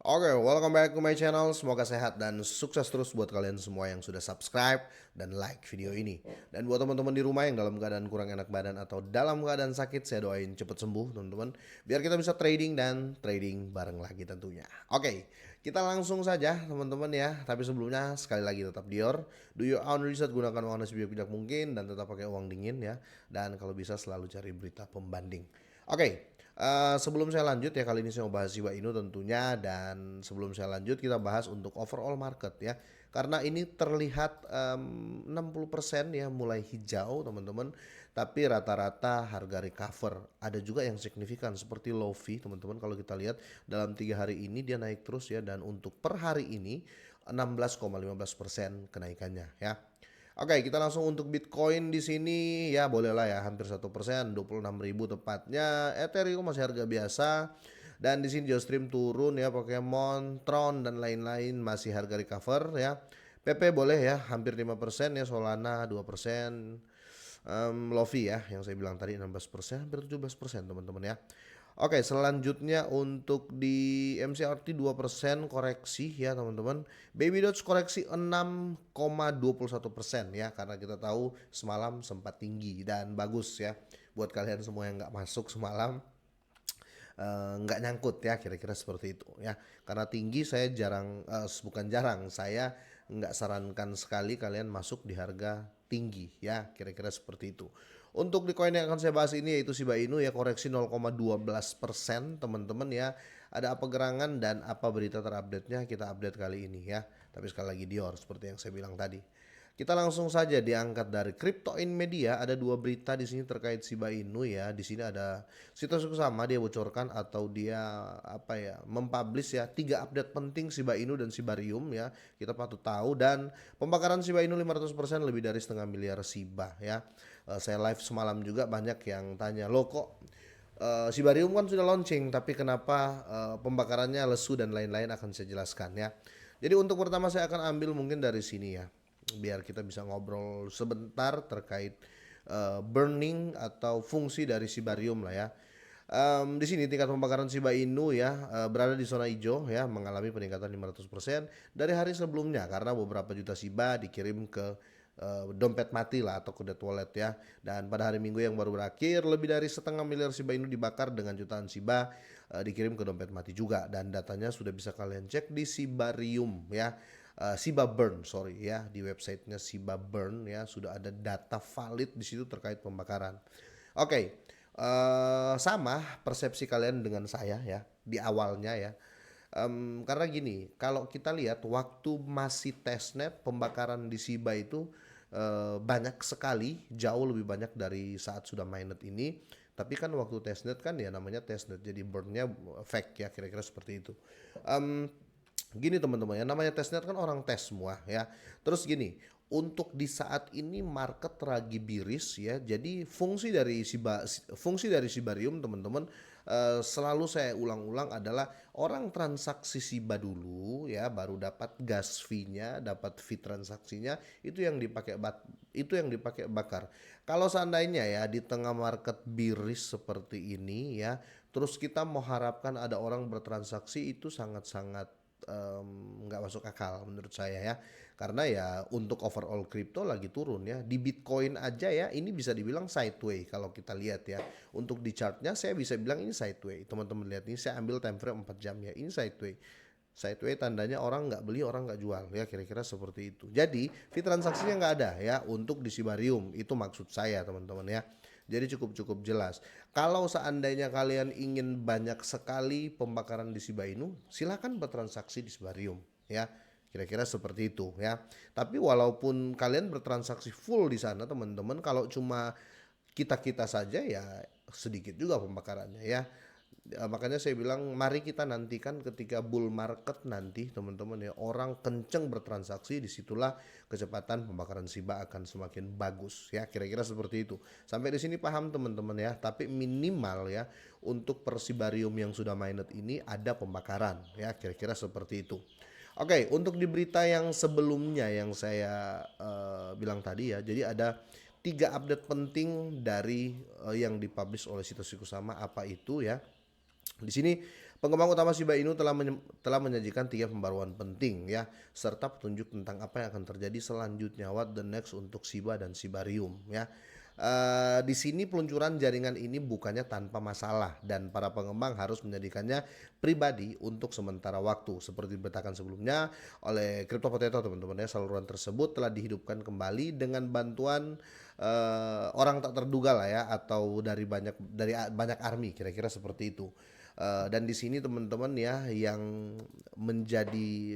Oke, welcome back to my channel. Semoga sehat dan sukses terus buat kalian semua yang sudah subscribe dan like video ini. Dan buat teman-teman di rumah yang dalam keadaan kurang enak badan atau dalam keadaan sakit, saya doain cepet sembuh teman-teman. Biar kita bisa trading dan trading bareng lagi tentunya. Oke, kita langsung saja teman-teman ya. Tapi sebelumnya sekali lagi tetap Dior. Do your own research, gunakan uang sebijak-bijak mungkin dan tetap pakai uang dingin ya. Dan kalau bisa selalu cari berita pembanding. Oke, sebelum saya lanjut ya, kali ini saya mau bahas Shiba Inu tentunya, dan sebelum saya lanjut kita bahas untuk overall market ya. Karena ini terlihat 60% ya mulai hijau teman-teman, tapi rata-rata harga recover. Ada juga yang signifikan seperti Lofi teman-teman, kalau kita lihat dalam 3 hari ini dia naik terus ya, dan untuk per hari ini 16,15% kenaikannya ya. Oke, kita langsung untuk Bitcoin di sini ya, bolehlah ya, hampir 1%, 26.000 tepatnya. Ethereum masih harga biasa, dan di sini Geostream turun ya, Pokemon, Tron dan lain-lain masih harga recover ya. PP boleh ya, hampir 5% ya, Solana 2%, Lofi ya, yang saya bilang tadi 16%, hampir 17% teman-teman ya. Oke, selanjutnya untuk di MCRT 2% koreksi ya teman-teman. Baby Doge koreksi 6,21% ya, karena kita tahu semalam sempat tinggi dan bagus ya. Buat kalian semua yang nggak masuk semalam, nggak nyangkut ya, kira-kira seperti itu ya. Karena tinggi saya jarang, bukan jarang, saya nggak sarankan sekali kalian masuk di harga tinggi ya, kira-kira seperti itu. Untuk di koin yang akan saya bahas ini yaitu Shiba Inu ya, koreksi 0,12% teman-teman ya. Ada apa gerangan dan apa berita terupdate-nya kita update kali ini ya. Tapi sekali lagi Dior seperti yang saya bilang tadi. Kita langsung saja diangkat dari Crypto in Media. Ada dua berita di sini terkait Shiba Inu ya. Di sini ada situs sama dia bocorkan atau dia apa ya, mempublish ya 3 update penting Shiba Inu dan Shibarium ya. Kita patut tahu, dan pembakaran Shiba Inu 500% lebih dari setengah miliar Shiba ya. Saya live semalam juga banyak yang tanya, "Loh kok Shibarium kan sudah launching, tapi kenapa pembakarannya lesu?" dan lain-lain, akan saya jelaskan ya. Jadi untuk pertama saya akan ambil mungkin dari sini ya, biar kita bisa ngobrol sebentar terkait burning atau fungsi dari Shibarium lah ya. Di sini tingkat pembakaran Shiba Inu ya, berada di zona hijau ya, mengalami peningkatan 500% dari hari sebelumnya karena beberapa juta Shiba dikirim ke dompet mati lah atau ke dead wallet ya. Dan pada hari Minggu yang baru berakhir, lebih dari setengah miliar Shiba Inu dibakar dengan jutaan Shiba dikirim ke dompet mati juga, dan datanya sudah bisa kalian cek di Shibarium ya. Shiba Burn, sorry ya, di websitenya Shiba Burn ya, sudah ada data valid di situ terkait pembakaran. Oke, sama persepsi kalian dengan saya ya di awalnya ya. Karena gini, kalau kita lihat waktu masih testnet, pembakaran di Shiba itu banyak sekali, jauh lebih banyak dari saat sudah mainnet ini. Tapi kan waktu testnet kan ya namanya testnet, jadi burnnya fake ya, kira-kira seperti itu. Um, Gini teman-teman ya, namanya testnet kan orang tes semua ya. Terus gini, untuk di saat ini market lagi biris ya, jadi fungsi dari Shibarium teman-teman, selalu saya ulang-ulang adalah orang transaksi Shiba dulu ya, baru dapat gas fee-nya, dapat fee transaksinya, itu yang dipakai bakar. Kalau seandainya ya di tengah market biris seperti ini ya, terus kita mau harapkan ada orang bertransaksi, itu sangat-sangat nggak masuk akal menurut saya ya, karena ya untuk overall crypto lagi turun ya. Di Bitcoin aja ya, ini bisa dibilang sideway kalau kita lihat ya. Untuk di chartnya saya bisa bilang ini sideway, teman-teman lihat ini, saya ambil time frame 4 jam ya, ini sideway. Sideway tandanya orang nggak beli, orang nggak jual ya, kira-kira seperti itu. Jadi fee transaksinya nggak ada ya untuk di Shibarium, itu maksud saya teman-teman ya. Jadi cukup jelas. Kalau seandainya kalian ingin banyak sekali pembakaran di Shiba Inu, silakan bertransaksi di Shibarium ya. Kira-kira seperti itu ya. Tapi walaupun kalian bertransaksi full di sana teman-teman, kalau cuma kita-kita saja ya sedikit juga pembakarannya ya. Makanya saya bilang mari kita nantikan ketika bull market nanti teman-teman ya, orang kenceng bertransaksi, disitulah kecepatan pembakaran Shiba akan semakin bagus ya, kira-kira seperti itu. Sampai di sini paham teman-teman ya, tapi minimal ya untuk persibarium yang sudah mainnet ini ada pembakaran ya, kira-kira seperti itu. Oke, untuk di berita yang sebelumnya yang saya bilang tadi ya, jadi ada 3 update penting dari yang dipublish oleh situs Sikusama. Apa itu ya? Di sini Pengembang utama Shiba Inu telah menyajikan 3 pembaruan penting ya, serta petunjuk tentang apa yang akan terjadi selanjutnya, what the next untuk Shiba dan Shibarium ya. Di sini peluncuran jaringan ini bukannya tanpa masalah dan para pengembang harus menjadikannya pribadi untuk sementara waktu. Seperti diberitakan sebelumnya oleh Crypto Potato teman-teman ya, saluran tersebut telah dihidupkan kembali dengan bantuan orang tak terduga lah ya, atau dari banyak army, kira-kira seperti itu. Dan di sini teman-teman ya, yang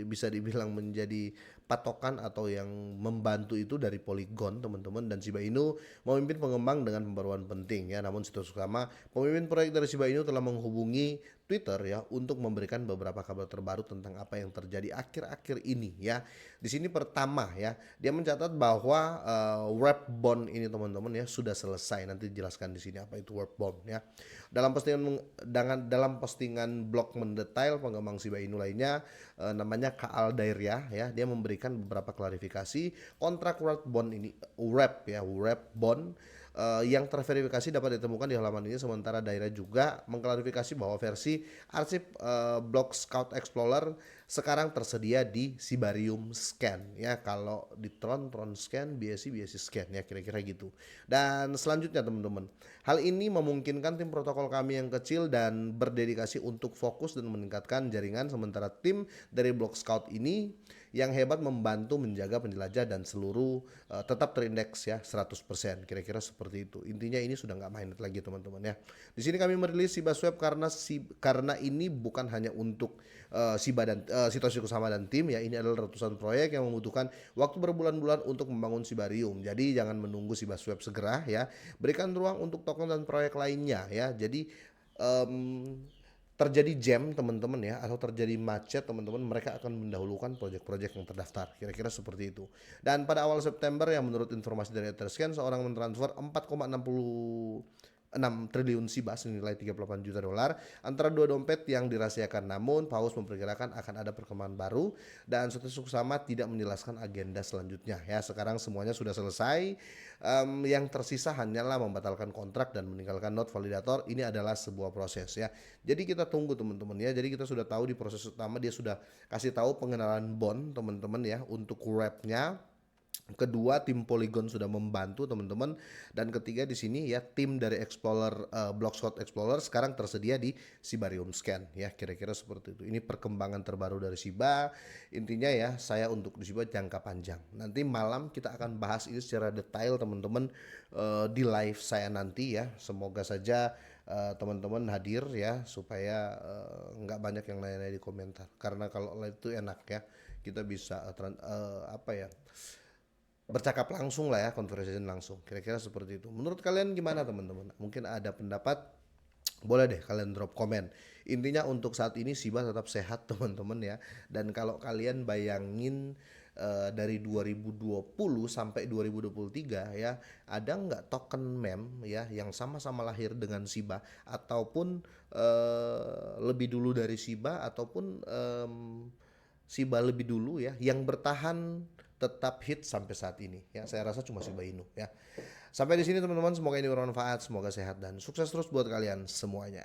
bisa dibilang menjadi patokan atau yang membantu itu dari Polygon teman-teman, dan Shiba Inu memimpin pengembang dengan pembaruan penting ya. Namun situs utama pemimpin proyek dari Shiba Inu telah menghubungi Twitter ya untuk memberikan beberapa kabar terbaru tentang apa yang terjadi akhir-akhir ini ya. Di sini pertama ya, dia mencatat bahwa wrap bond ini teman-teman ya sudah selesai. Nanti dijelaskan di sini apa itu wrap bond ya. Dalam postingan blog mendetail pengembang Shiba Inu lainnya, namanya Kaal Dairia ya, dia memberikan beberapa klarifikasi kontrak wrap bond yang terverifikasi dapat ditemukan di halaman ini. Sementara Daira juga mengklarifikasi bahwa versi arsip Block Scout Explorer sekarang tersedia di Shibarium Scan ya. Kalau di Tron Scan, BSC Scan ya, kira-kira gitu. Dan selanjutnya teman-teman, hal ini memungkinkan tim protokol kami yang kecil dan berdedikasi untuk fokus dan meningkatkan jaringan, sementara tim dari Block Scout ini yang hebat membantu menjaga penjelajah dan seluruh tetap terindeks ya 100%, kira-kira seperti itu. Intinya ini sudah nggak main lagi teman-teman ya. Di sini kami merilis Shiba Swap karena ini bukan hanya untuk Shiba dan Satoshi Kusama dan tim ya. Ini adalah ratusan proyek yang membutuhkan waktu berbulan-bulan untuk membangun Shibarium. Jadi jangan menunggu Shiba Swap segera ya. Berikan ruang untuk token dan proyek lainnya ya. Jadi terjadi jam teman-teman ya, atau terjadi macet teman-teman, mereka akan mendahulukan proyek-proyek yang terdaftar, kira-kira seperti itu. Dan pada awal September yang menurut informasi dari Etherscan, seorang mentransfer 4,66 triliun Shiba senilai 38 juta dolar antara dua dompet yang dirahasiakan. Namun Paus memperkirakan akan ada perkembangan baru dan Satoshi Kusama tidak menjelaskan agenda selanjutnya ya. Sekarang semuanya sudah selesai. Yang tersisa hanyalah membatalkan kontrak dan meninggalkan node validator. Ini adalah sebuah proses ya. Jadi kita tunggu teman-teman ya. Jadi kita sudah tahu di proses utama dia sudah kasih tahu pengenalan bond teman-teman ya untuk wrap-nya. Kedua, tim Polygon sudah membantu teman-teman, dan ketiga di sini ya, tim dari Block Scout Explorer sekarang tersedia di Shibarium Scan ya, kira-kira seperti itu. Ini perkembangan terbaru dari Shiba. Intinya ya, saya untuk di Shiba jangka panjang. Nanti malam kita akan bahas ini secara detail teman-teman di live saya nanti ya. Semoga saja teman-teman hadir ya, supaya nggak banyak yang nanya-nanya di komentar. Karena kalau live itu enak ya, kita bisa bercakap langsung lah ya, conversation langsung, kira-kira seperti itu. Menurut kalian gimana teman-teman? Mungkin ada pendapat, boleh deh kalian drop komen. Intinya untuk saat ini Shiba tetap sehat teman-teman ya. Dan kalau kalian bayangin dari 2020 sampai 2023 ya, ada nggak token meme ya yang sama-sama lahir dengan Shiba ataupun lebih dulu dari Shiba, ataupun Shiba lebih dulu ya, yang bertahan tetap hit sampai saat ini ya. Saya rasa cuma Shiba Inu ya. Sampai di sini teman-teman, semoga ini bermanfaat, semoga sehat dan sukses terus buat kalian semuanya.